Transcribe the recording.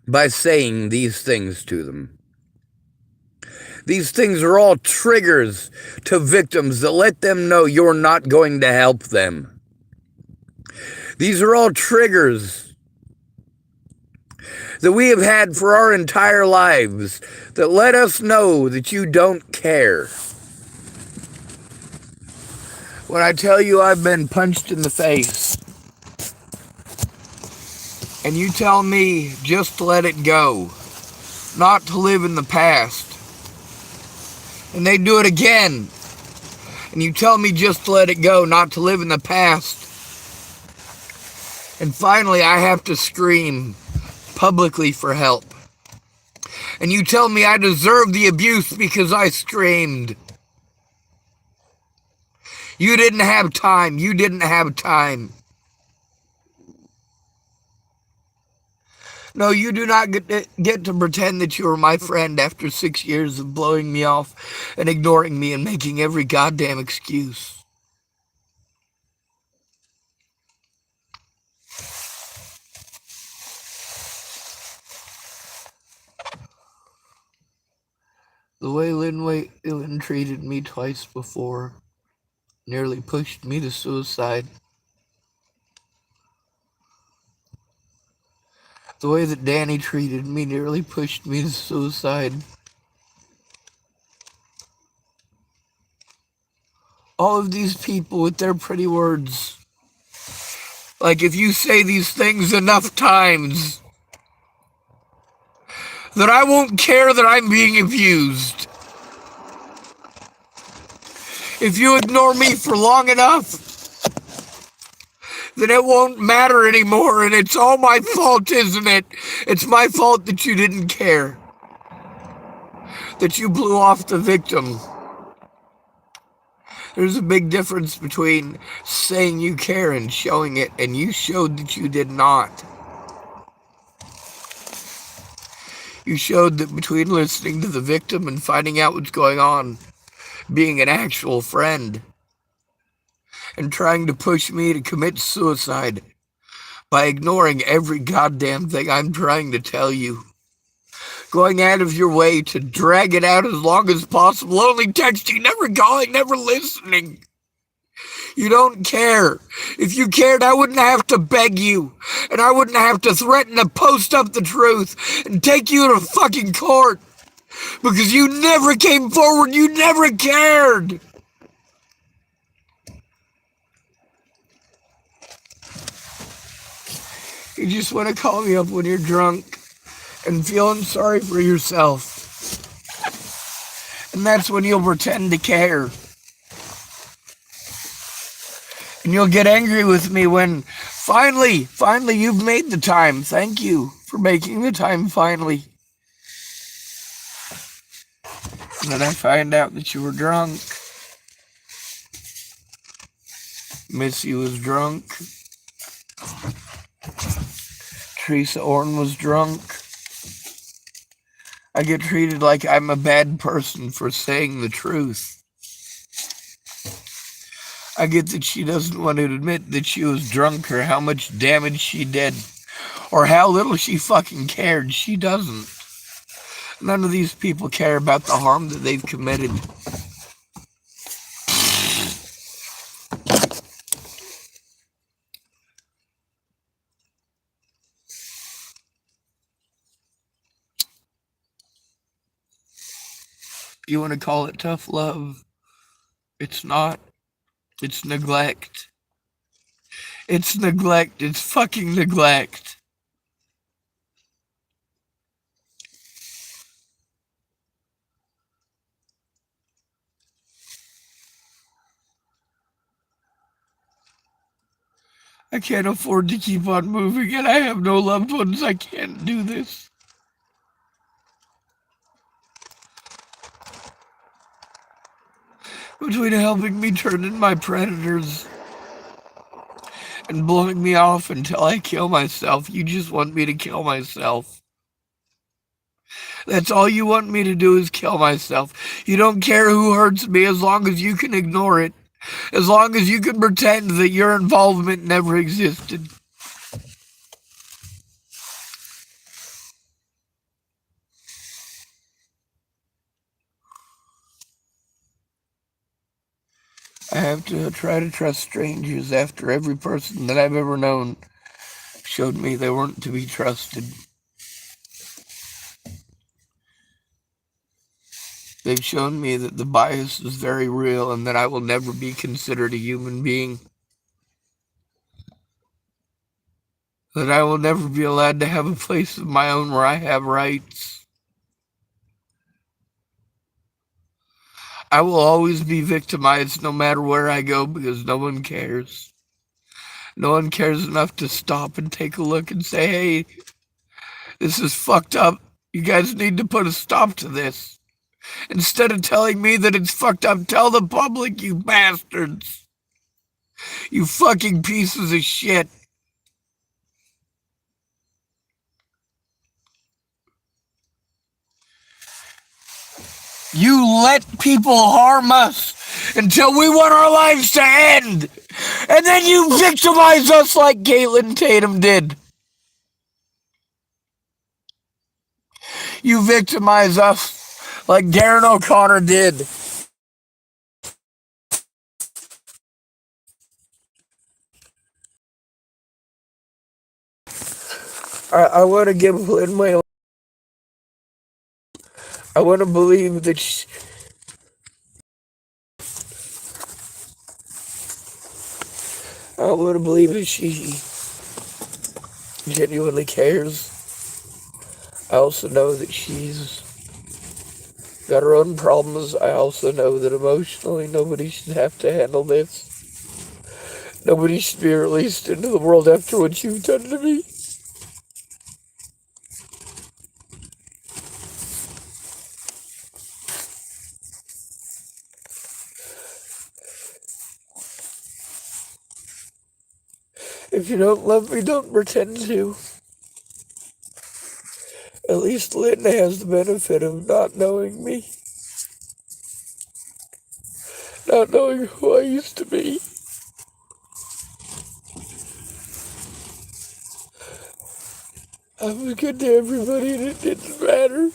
by saying these things to them. These things are all triggers to victims that let them know you're not going to help them. These are all triggers that we have had for our entire lives that let us know that you don't care. When I tell you I've been punched in the face, and you tell me just to let it go, not to live in the past, and they do it again, and you tell me just to let it go, not to live in the past, and finally I have to scream publicly for help, and you tell me I deserve the abuse because I screamed. You didn't have time. You didn't have time. No, you do not get to pretend that you are my friend after 6 years of blowing me off and ignoring me and making every goddamn excuse. The way Lynn treated me twice before nearly pushed me to suicide. The way that Danny treated me nearly pushed me to suicide. All of these people with their pretty words. Like if you say these things enough times, that I won't care that I'm being abused. If you ignore me for long enough, then it won't matter anymore, and it's all my fault, isn't it? It's my fault that you didn't care. That you blew off the victim. There's a big difference between saying you care and showing it, and you showed that you did not. You showed that between listening to the victim and finding out what's going on, being an actual friend, and trying to push me to commit suicide by ignoring every goddamn thing I'm trying to tell you. Going out of your way to drag it out as long as possible, only texting, never calling, never listening. You don't care. If you cared, I wouldn't have to beg you, and I wouldn't have to threaten to post up the truth and take you to fucking court, because you never came forward, you never cared. You just want to call me up when you're drunk and feeling sorry for yourself. And that's when you'll pretend to care. And you'll get angry with me when finally you've made the time. Thank you for making the time finally. And then I find out that you were drunk. Missy was drunk. Teresa Orn was drunk. I get treated like I'm a bad person for saying the truth. I get that she doesn't want to admit that she was drunk or how much damage she did or how little she fucking cared. She doesn't. None of these people care about the harm that they've committed. You want to call it tough love? It's not. It's neglect. It's neglect. It's fucking neglect. I can't afford to keep on moving, and I have no loved ones. I can't do this. Between helping me turn in my predators and blowing me off until I kill myself, you just want me to kill myself. That's all you want me to do is kill myself. You don't care who hurts me as long as you can ignore it. As long as you can pretend that your involvement never existed. I have to try to trust strangers after every person that I've ever known showed me they weren't to be trusted. They've shown me that the bias is very real and that I will never be considered a human being. That I will never be allowed to have a place of my own where I have rights. I will always be victimized no matter where I go because no one cares. No one cares enough to stop and take a look and say, hey, this is fucked up. You guys need to put a stop to this. Instead of telling me that it's fucked up, tell the public, you bastards. You fucking pieces of shit. You let people harm us until we want our lives to end. And then you victimize us like Caitlin Tatum did. You victimize us like Darren O'Connor did. I want to give Lynn my... I want to believe that I want to believe that she genuinely cares. I also know that she's got her own problems. I also know that emotionally nobody should have to handle this. Nobody should be released into the world after what you've done to me. If you don't love me, don't pretend to. At least Lynn has the benefit of not knowing me. Not knowing who I used to be. I was good to everybody and it didn't matter.